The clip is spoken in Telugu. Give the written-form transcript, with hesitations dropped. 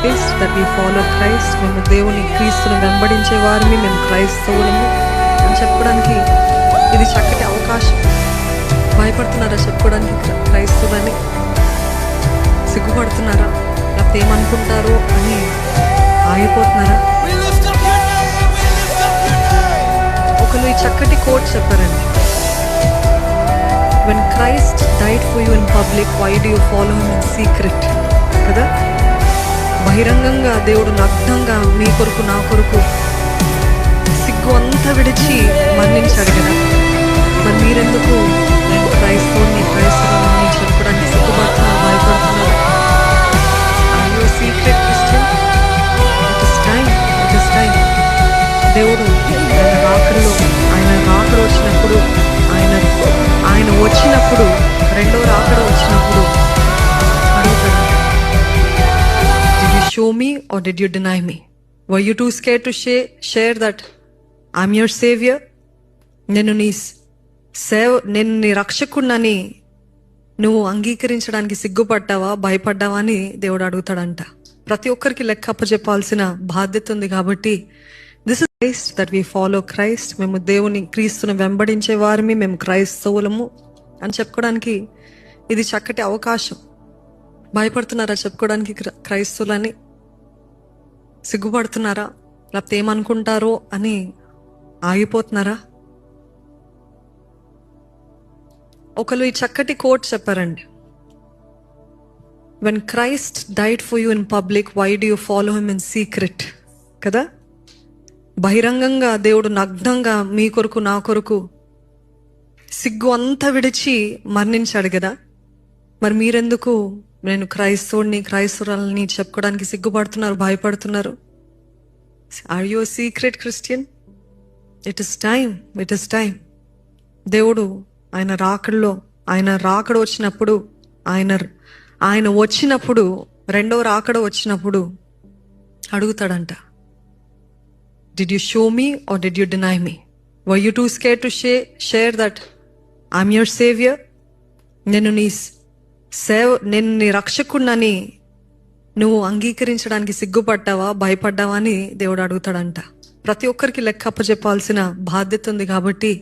is that we follow Christ. మేము దేవుని క్రీస్తుని వెంబడించే వారిని, మేము క్రైస్తవులము అని చెప్పడానికి ఇది చక్కటి అవకాశం. భయపడుతున్నారా చెప్పుకోవడానికి క్రైస్తవులని? సిగ్గుపడుతున్నారా? లేకపోతే ఏమనుకుంటారో అని ఆగిపోతున్నారా? ఒకరు ఈ చక్కటి కోట్ చెప్పారండి, when Christ died for you in public, why do you follow him in secret? కదా, బహిరంగంగా దేవుడు నగ్నంగా మీ కొరకు నా కొరకు సిగ్గు అంతా విడిచి మరణించాడు కదా, మరి మీరెందుకు నేను క్రైస్తవుని క్రైస్తవుని చెప్పడానికి సిగ్గుపడుతున్నారు, భయపడుతున్నారు? Are you a secret Christian? It is time. It is time. దేవుడు ఆయన రాకడలో, ఆయన రాకడ వచ్చినప్పుడు, ఆయన వచ్చినప్పుడు, రెండో రాకడ వచ్చినప్పుడు అడుగుతాడు, did you show me or did you deny me? Were you too scared to share that I'm your savior? నేను నీ రక్షకుడినని నువ్వు అంగీకరించడానికి సిగ్గుపడ్డావా, భయపడ్డావా అని దేవుడు అడుగుతాడంట. ప్రతి ఒక్కరికి లెక్క అప్పచెప్పాల్సిన బాధ్యత ఉంది. కాబట్టి this is Christ that we follow Christ. మేము దేవుని క్రీస్తుని వెంబడించే వారిని, మేము క్రైస్తవులము అని చెప్పుకోవడానికి ఇది చక్కటి అవకాశం. భయపడుతున్నారా చెప్పుకోవడానికి క్రైస్తవులని? సిగ్గుపడుతున్నారా? లేకపోతే ఏమనుకుంటారో అని ఆగిపోతున్నారా? ఒకరు ఈ చక్కటి కోట్ చెప్పారండి, when Christ died for you in public, why do you follow him in secret? కదా, బహిరంగంగా దేవుడు నగ్నంగా మీ కొరకు నా కొరకు సిగ్గు అంతా విడిచి మరణించాడు కదా, మరి మీరెందుకు నేను క్రైస్తవుడిని క్రైస్తవురాలని చెప్పుకోవడానికి సిగ్గుపడుతున్నారు, భయపడుతున్నారు? Are you a secret Christian? It is time. It is time. దేవుడు ఆయన రాకడలో, ఆయన రాకడ వచ్చినప్పుడు, ఆయన వచ్చినప్పుడు, రెండో రాకడ వచ్చినప్పుడు అడుగుతాడంట, did you show me or did you deny me? Were you too scared to share that I'm your savior? నేను నీ రక్షకుడినని నువ్వు అంగీకరించడానికి సిగ్గుపడ్డావా, భయపడ్డావా అని దేవుడు అడుగుతాడంట. ప్రతి ఒక్కరికి లెక్క అప్పచెప్పాల్సిన బాధ్యత ఉంది. కాబట్టి